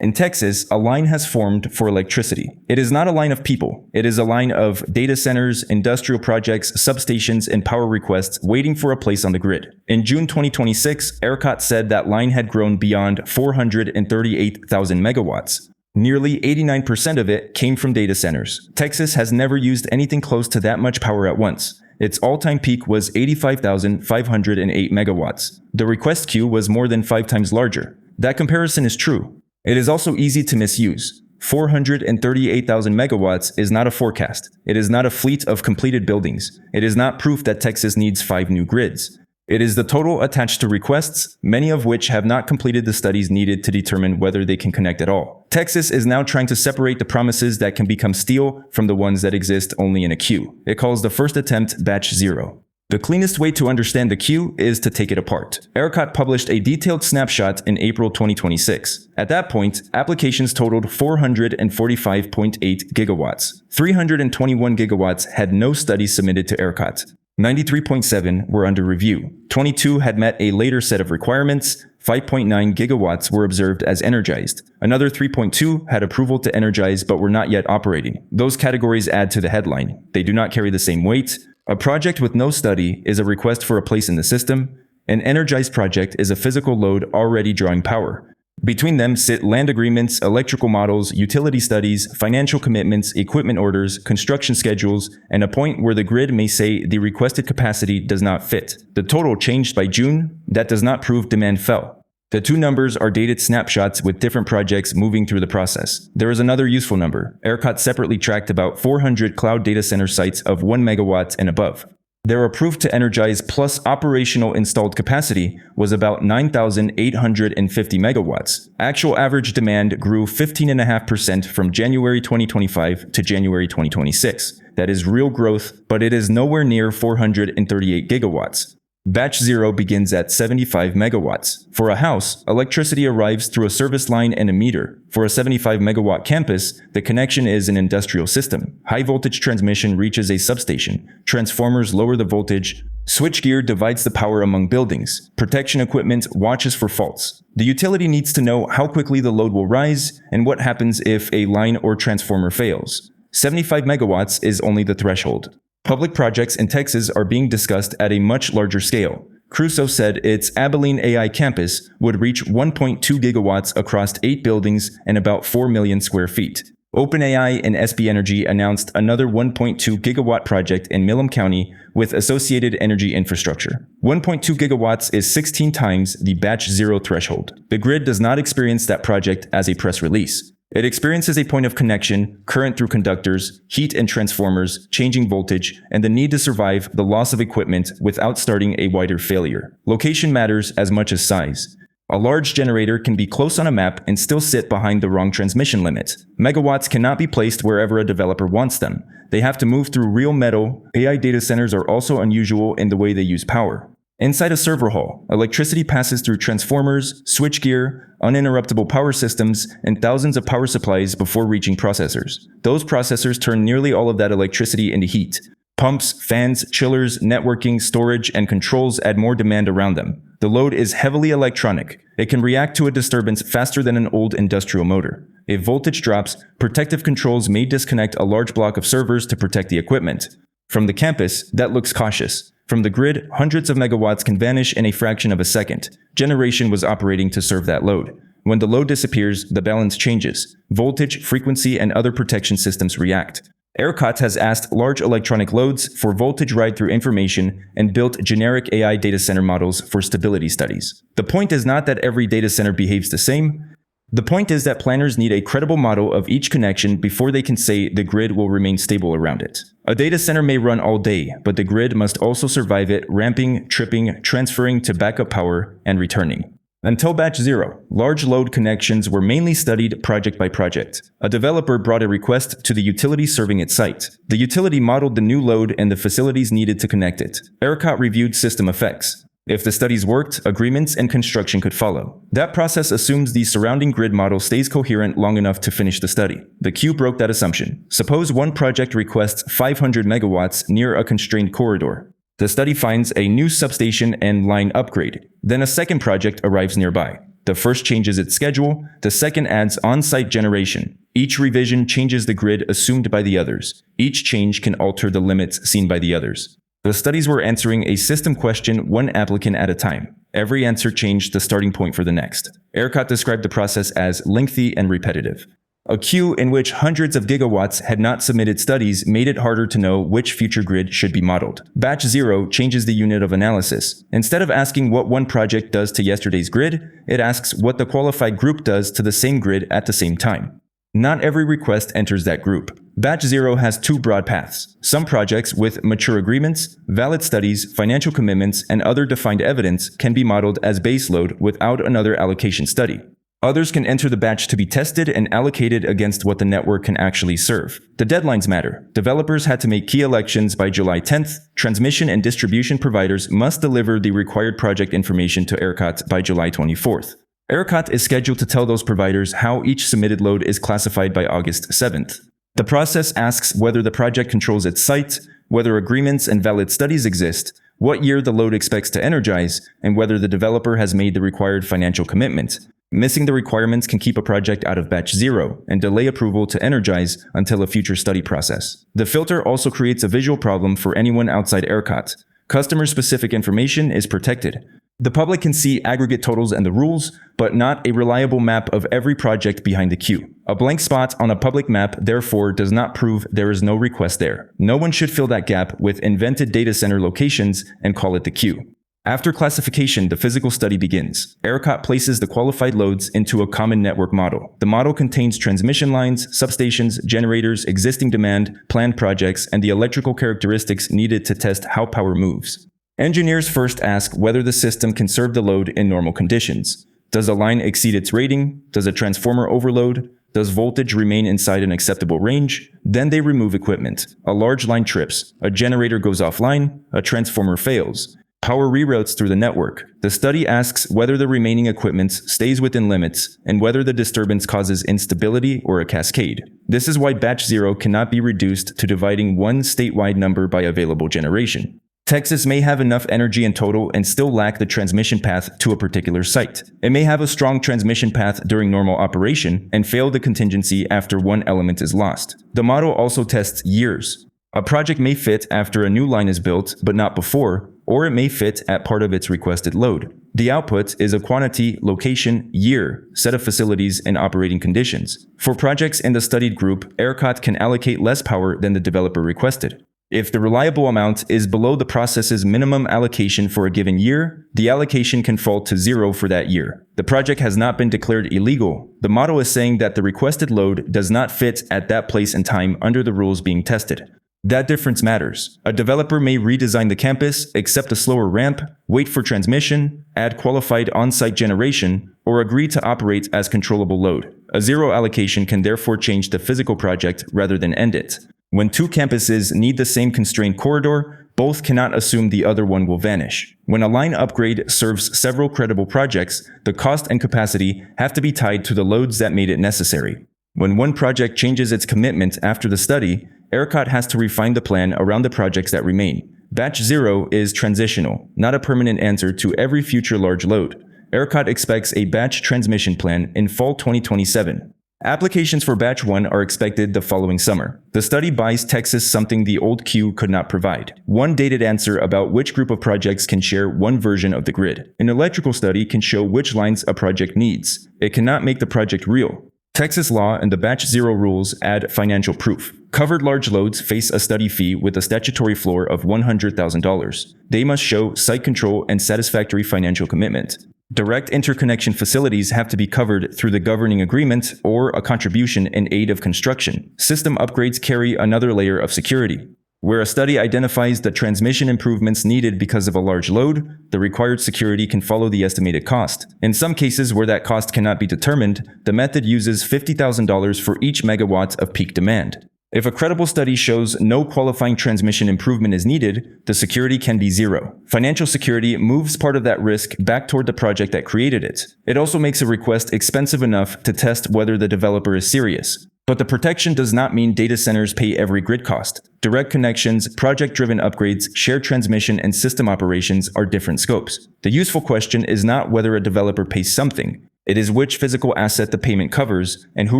In Texas, a line has formed for electricity. It is not a line of people. It is a line of data centers, industrial projects, substations, and power requests waiting for a place on the grid. In June 2026, ERCOT said that line had grown beyond 438,000 megawatts. Nearly 89% of it came from data centers. Texas has never used anything close to that much power at once. Its all-time peak was 85,508 megawatts. The request queue was more than 5 times larger. That comparison is true. It is also easy to misuse. 438,000 megawatts is not a forecast. It is not a fleet of completed buildings. It is not proof that Texas needs 5 new grids. It is the total attached to requests, many of which have not completed the studies needed to determine whether they can connect at all. Texas is now trying to separate the promises that can become steel from the ones that exist only in a queue. It calls the first attempt Batch 0. The cleanest way to understand the queue is to take it apart. ERCOT published a detailed snapshot in April 2026. At that point, applications totaled 445.8 gigawatts. 321 gigawatts had no studies submitted to ERCOT. 93.7 were under review. 22 had met a later set of requirements. 5.9 gigawatts were observed as energized. Another 3.2 had approval to energize but were not yet operating. Those categories add to the headline. They do not carry the same weight. A project with no study is a request for a place in the system. An energized project is a physical load already drawing power. Between them sit land agreements, electrical models, utility studies, financial commitments, equipment orders, construction schedules, and a point where the grid may say the requested capacity does not fit. The total changed by June. That does not prove demand fell. The two numbers are dated snapshots with different projects moving through the process. There is another useful number. ERCOT separately tracked about 400 cloud data center sites of 1 megawatt and above. Their approved to energize plus operational installed capacity was about 9,850 megawatts. Actual average demand grew 15.5% from January 2025 to January 2026. That is real growth, but it is nowhere near 438 gigawatts. Batch 0 begins at 75 megawatts. For a house, electricity arrives through a service line and a meter. For a 75 megawatt campus, the connection is an industrial system. High voltage transmission reaches a substation. Transformers lower the voltage. Switchgear divides the power among buildings. Protection equipment watches for faults. The utility needs to know how quickly the load will rise and what happens if a line or transformer fails. 75 megawatts is only the threshold. Public projects in Texas are being discussed at a much larger scale. Crusoe said its Abilene AI campus would reach 1.2 gigawatts across 8 buildings and about 4 million square feet. OpenAI and SB Energy announced another 1.2 gigawatt project in Milam County with associated energy infrastructure. 1.2 gigawatts is 16 times the Batch 0 threshold. The grid does not experience that project as a press release. It experiences a point of connection, current through conductors, heat and transformers, changing voltage, and the need to survive the loss of equipment without starting a wider failure. Location matters as much as size. A large generator can be close on a map and still sit behind the wrong transmission limit. Megawatts cannot be placed wherever a developer wants them. They have to move through real metal. AI data centers are also unusual in the way they use power. Inside a server hall, electricity passes through transformers, switchgear, uninterruptible power systems, and thousands of power supplies before reaching processors. Those processors turn nearly all of that electricity into heat. Pumps, fans, chillers, networking, storage, and controls add more demand around them. The load is heavily electronic. It can react to a disturbance faster than an old industrial motor. If voltage drops, protective controls may disconnect a large block of servers to protect the equipment. From the campus, that looks cautious. From the grid, hundreds of megawatts can vanish in a fraction of a second. Generation was operating to serve that load. When the load disappears, the balance changes. Voltage, frequency, and other protection systems react. ERCOT has asked large electronic loads for voltage ride-through information and built generic AI data center models for stability studies. The point is not that every data center behaves the same. The point is that planners need a credible model of each connection before they can say the grid will remain stable around it. A data center may run all day, but the grid must also survive it ramping, tripping, transferring to backup power, and returning. Until Batch 0, large load connections were mainly studied project by project. A developer brought a request to the utility serving its site. The utility modeled the new load and the facilities needed to connect it. ERCOT reviewed system effects. If the studies worked, agreements and construction could follow. That process assumes the surrounding grid model stays coherent long enough to finish the study. The queue broke that assumption. Suppose one project requests 500 megawatts near a constrained corridor. The study finds a new substation and line upgrade. Then a second project arrives nearby. The first changes its schedule, the second adds on-site generation. Each revision changes the grid assumed by the others. Each change can alter the limits seen by the others. The studies were answering a system question one applicant at a time. Every answer changed the starting point for the next. ERCOT described the process as lengthy and repetitive. A queue in which hundreds of gigawatts had not submitted studies made it harder to know which future grid should be modeled. Batch 0 changes the unit of analysis. Instead of asking what one project does to yesterday's grid, it asks what the qualified group does to the same grid at the same time. Not every request enters that group. Batch 0 has two broad paths. Some projects with mature agreements, valid studies, financial commitments, and other defined evidence can be modeled as baseload without another allocation study. Others can enter the batch to be tested and allocated against what the network can actually serve. The deadlines matter. Developers had to make key elections by July 10th. Transmission and distribution providers must deliver the required project information to ERCOT by July 24th. ERCOT is scheduled to tell those providers how each submitted load is classified by August 7th. The process asks whether the project controls its site, whether agreements and valid studies exist, what year the load expects to energize, and whether the developer has made the required financial commitment. Missing the requirements can keep a project out of batch 0 and delay approval to energize until a future study process. The filter also creates a visual problem for anyone outside ERCOT. Customer-specific information is protected. The public can see aggregate totals and the rules, but not a reliable map of every project behind the queue. A blank spot on a public map, therefore, does not prove there is no request there. No one should fill that gap with invented data center locations and call it the queue. After classification, the physical study begins. ERCOT places the qualified loads into a common network model. The model contains transmission lines, substations, generators, existing demand, planned projects, and the electrical characteristics needed to test how power moves. Engineers first ask whether the system can serve the load in normal conditions. Does a line exceed its rating? Does a transformer overload? Does voltage remain inside an acceptable range? Then they remove equipment. A large line trips. A generator goes offline. A transformer fails. Power reroutes through the network. The study asks whether the remaining equipment stays within limits and whether the disturbance causes instability or a cascade. This is why batch 0 cannot be reduced to dividing one statewide number by available generation. Texas may have enough energy in total and still lack the transmission path to a particular site. It may have a strong transmission path during normal operation and fail the contingency after one element is lost. The model also tests years. A project may fit after a new line is built, but not before, or it may fit at part of its requested load. The output is a quantity, location, year, set of facilities, and operating conditions. For projects in the studied group, ERCOT can allocate less power than the developer requested. If the reliable amount is below the process's minimum allocation for a given year, the allocation can fall to 0 for that year. The project has not been declared illegal. The model is saying that the requested load does not fit at that place and time under the rules being tested. That difference matters. A developer may redesign the campus, accept a slower ramp, wait for transmission, add qualified on-site generation, or agree to operate as controllable load. A 0 allocation can therefore change the physical project rather than end it. When two campuses need the same constrained corridor, both cannot assume the other one will vanish. When a line upgrade serves several credible projects, the cost and capacity have to be tied to the loads that made it necessary. When one project changes its commitment after the study, ERCOT has to refine the plan around the projects that remain. Batch 0 is transitional, not a permanent answer to every future large load. ERCOT expects a batch transmission plan in fall 2027. Applications for Batch 1 are expected the following summer. The study buys Texas something the old queue could not provide. One dated answer about which group of projects can share one version of the grid. An electrical study can show which lines a project needs. It cannot make the project real. Texas law and the Batch 0 rules add financial proof. Covered large loads face a study fee with a statutory floor of $100,000. They must show site control and satisfactory financial commitment. Direct interconnection facilities have to be covered through the governing agreement or a contribution in aid of construction. System upgrades carry another layer of security. Where a study identifies the transmission improvements needed because of a large load, the required security can follow the estimated cost. In some cases where that cost cannot be determined, the method uses $50,000 for each megawatt of peak demand. If a credible study shows no qualifying transmission improvement is needed, the security can be 0. Financial security moves part of that risk back toward the project that created it. It also makes a request expensive enough to test whether the developer is serious. But the protection does not mean data centers pay every grid cost. Direct connections, project-driven upgrades, shared transmission, and system operations are different scopes. The useful question is not whether a developer pays something. It is which physical asset the payment covers and who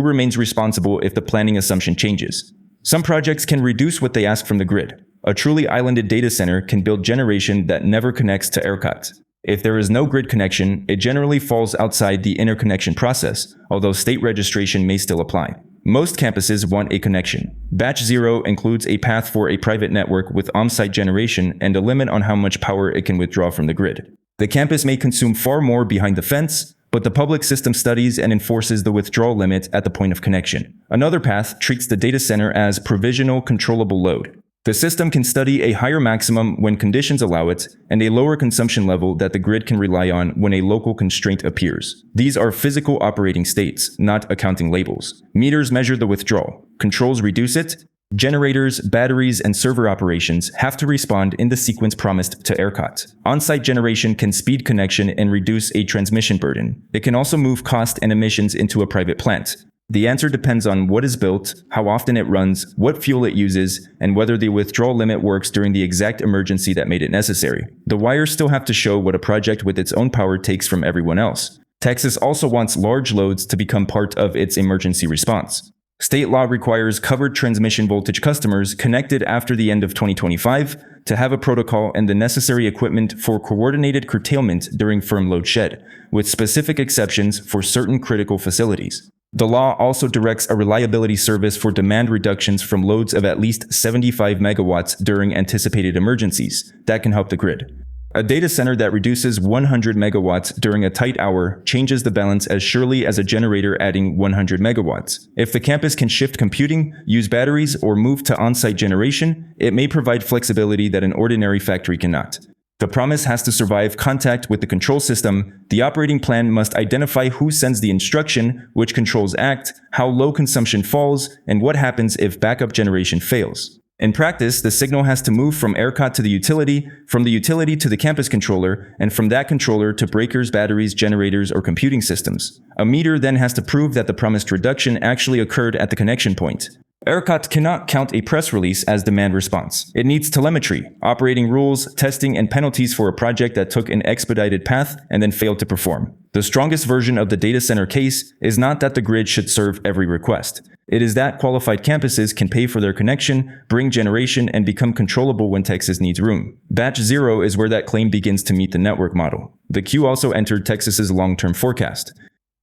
remains responsible if the planning assumption changes. Some projects can reduce what they ask from the grid. A truly islanded data center can build generation that never connects to ERCOT. If there is no grid connection, it generally falls outside the interconnection process, although state registration may still apply. Most campuses want a connection. Batch 0 includes a path for a private network with on-site generation and a limit on how much power it can withdraw from the grid. The campus may consume far more behind the fence, but the public system studies and enforces the withdrawal limit at the point of connection. Another path treats the data center as provisional controllable load. The system can study a higher maximum when conditions allow it, and a lower consumption level that the grid can rely on when a local constraint appears. These are physical operating states, not accounting labels. Meters measure the withdrawal. Controls reduce it. Generators, batteries, and server operations have to respond in the sequence promised to ERCOT. On-site generation can speed connection and reduce a transmission burden. It can also move cost and emissions into a private plant. The answer depends on what is built, how often it runs, what fuel it uses, and whether the withdrawal limit works during the exact emergency that made it necessary. The wires still have to show what a project with its own power takes from everyone else. Texas also wants large loads to become part of its emergency response. State law requires covered transmission voltage customers connected after the end of 2025 to have a protocol and the necessary equipment for coordinated curtailment during firm load shed, with specific exceptions for certain critical facilities. The law also directs a reliability service for demand reductions from loads of at least 75 megawatts during anticipated emergencies. That can help the grid. A data center that reduces 100 megawatts during a tight hour changes the balance as surely as a generator adding 100 megawatts. If the campus can shift computing, use batteries, or move to on-site generation, it may provide flexibility that an ordinary factory cannot. The promise has to survive contact with the control system. The operating plan must identify who sends the instruction, which controls act, how low consumption falls, and what happens if backup generation fails. In practice, the signal has to move from ERCOT to the utility, from the utility to the campus controller, and from that controller to breakers, batteries, generators, or computing systems. A meter then has to prove that the promised reduction actually occurred at the connection point. ERCOT cannot count a press release as demand response. It needs telemetry, operating rules, testing, and penalties for a project that took an expedited path and then failed to perform. The strongest version of the data center case is not that the grid should serve every request. It is that qualified campuses can pay for their connection, bring generation, and become controllable when Texas needs room. Batch 0 is where that claim begins to meet the network model. The queue also entered Texas's long-term forecast.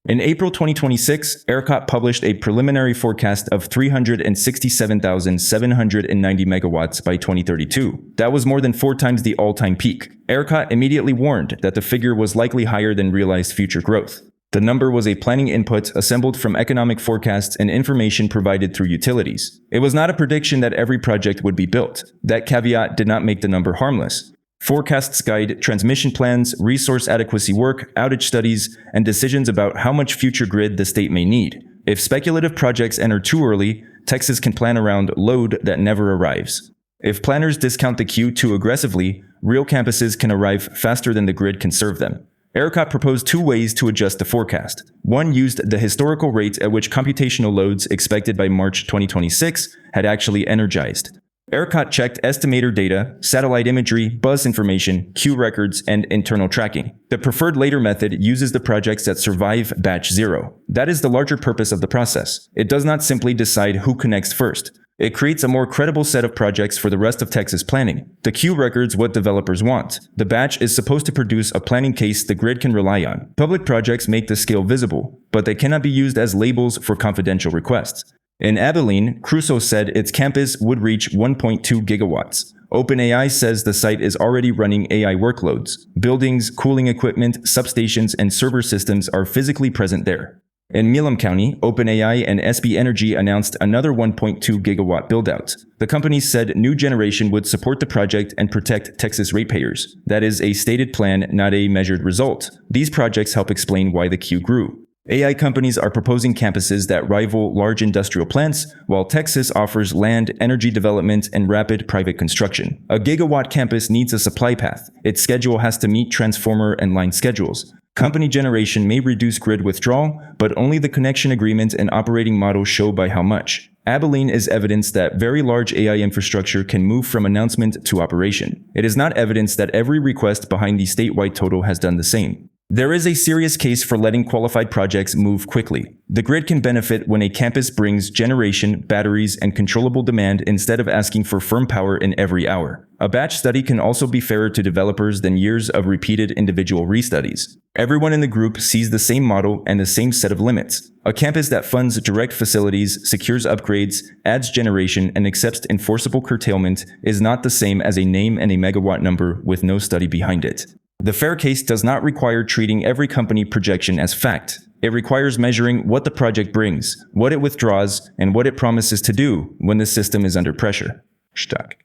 In April 2026, ERCOT published a preliminary forecast of 367,790 megawatts by 2032. That was more than 4 times the all-time peak. ERCOT immediately warned that the figure was likely higher than realized future growth. The number was a planning input assembled from economic forecasts and information provided through utilities. It was not a prediction that every project would be built. That caveat did not make the number harmless. Forecasts guide transmission plans, resource adequacy work, outage studies, and decisions about how much future grid the state may need. If speculative projects enter too early, Texas can plan around load that never arrives. If planners discount the queue too aggressively, real campuses can arrive faster than the grid can serve them. ERCOT proposed 2 ways to adjust the forecast. One used the historical rate at which computational loads expected by March 2026 had actually energized. ERCOT checked estimator data, satellite imagery, bus information, queue records, and internal tracking. The preferred later method uses the projects that survive Batch 0. That is the larger purpose of the process. It does not simply decide who connects first. It creates a more credible set of projects for the rest of Texas planning. The queue records what developers want. The batch is supposed to produce a planning case the grid can rely on. Public projects make the scale visible, but they cannot be used as labels for confidential requests. In Abilene, Crusoe said its campus would reach 1.2 gigawatts. OpenAI says the site is already running AI workloads. Buildings, cooling equipment, substations, and server systems are physically present there. In Milam County, OpenAI and SB Energy announced another 1.2 gigawatt build-out. The companies said new generation would support the project and protect Texas ratepayers. That is a stated plan, not a measured result. These projects help explain why the queue grew. AI companies are proposing campuses that rival large industrial plants, while Texas offers land, energy development, and rapid private construction. A gigawatt campus needs a supply path. Its schedule has to meet transformer and line schedules. Company generation may reduce grid withdrawal, but only the connection agreement and operating model show by how much. Abilene is evidence that very large AI infrastructure can move from announcement to operation. It is not evidence that every request behind the statewide total has done the same. There is a serious case for letting qualified projects move quickly. The grid can benefit when a campus brings generation, batteries, and controllable demand instead of asking for firm power in every hour. A batch study can also be fairer to developers than years of repeated individual restudies. Everyone in the group sees the same model and the same set of limits. A campus that funds direct facilities, secures upgrades, adds generation, and accepts enforceable curtailment is not the same as a name and a megawatt number with no study behind it. The fair case does not require treating every company projection as fact. It requires measuring what the project brings, what it withdraws, and what it promises to do when the system is under pressure.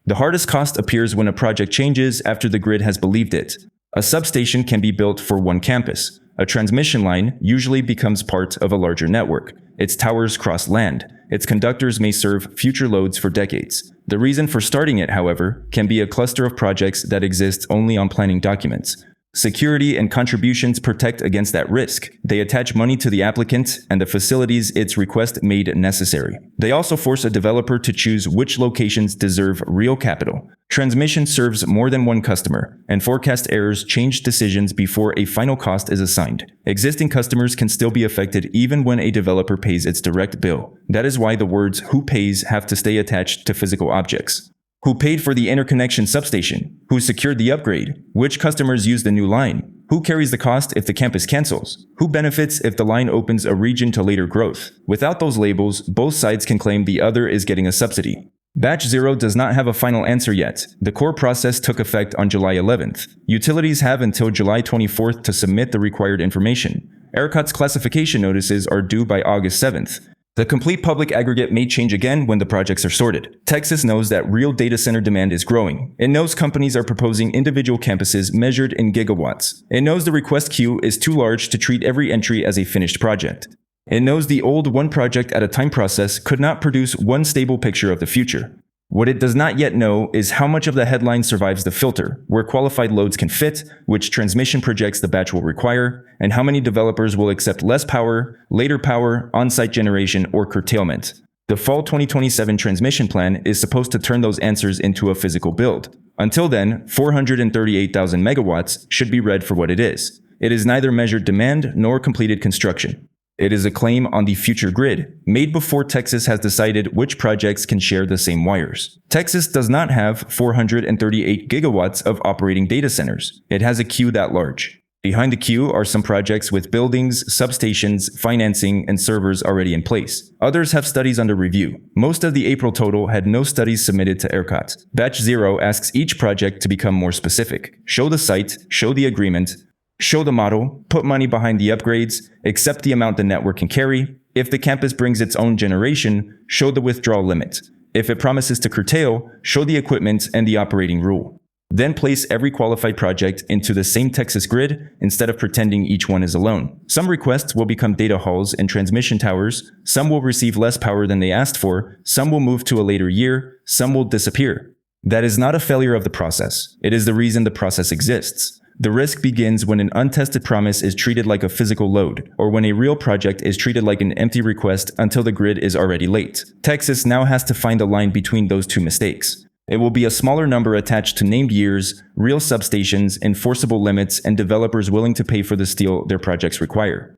The hardest cost appears when a project changes after the grid has believed it. A substation can be built for one campus. A transmission line usually becomes part of a larger network. Its towers cross land. Its conductors may serve future loads for decades. The reason for starting it, however, can be a cluster of projects that exist only on planning documents. Security and contributions protect against that risk. They attach money to the applicant and the facilities its request made necessary. They also force a developer to choose which locations deserve real capital. Transmission serves more than one customer, and forecast errors change decisions before a final cost is assigned. Existing customers can still be affected even when a developer pays its direct bill. That is why the words "who pays" have to stay attached to physical objects. Who paid for the interconnection substation? Who secured the upgrade? Which customers use the new line? Who carries the cost if the campus cancels? Who benefits if the line opens a region to later growth? Without those labels, both sides can claim the other is getting a subsidy. Batch 0 does not have a final answer yet. The core process took effect on July 11th. Utilities have until July 24th to submit the required information. ERCOT's classification notices are due by August 7th. The complete public aggregate may change again when the projects are sorted. Texas knows that real data center demand is growing. It knows companies are proposing individual campuses measured in gigawatts. It knows the request queue is too large to treat every entry as a finished project. It knows the old one project at a time process could not produce one stable picture of the future. What it does not yet know is how much of the headline survives the filter, where qualified loads can fit, which transmission projects the batch will require, and how many developers will accept less power, later power, on-site generation, or curtailment. The fall 2027 transmission plan is supposed to turn those answers into a physical build. Until then, 438,000 megawatts should be read for what it is. It is neither measured demand nor completed construction. It is a claim on the future grid, made before Texas has decided which projects can share the same wires. Texas does not have 438 gigawatts of operating data centers. It has a queue that large. Behind the queue are some projects with buildings, substations, financing, and servers already in place. Others have studies under review. Most of the April total had no studies submitted to ERCOT. Batch 0 asks each project to become more specific. Show the site, show the agreement, show the model, put money behind the upgrades, accept the amount the network can carry. If the campus brings its own generation, show the withdrawal limit. If it promises to curtail, show the equipment and the operating rule. Then place every qualified project into the same Texas grid instead of pretending each one is alone. Some requests will become data halls and transmission towers, some will receive less power than they asked for, some will move to a later year, some will disappear. That is not a failure of the process. It is the reason the process exists. The risk begins when an untested promise is treated like a physical load, or when a real project is treated like an empty request until the grid is already late. Texas now has to find a line between those two mistakes. It will be a smaller number attached to named years, real substations, enforceable limits, and developers willing to pay for the steel their projects require.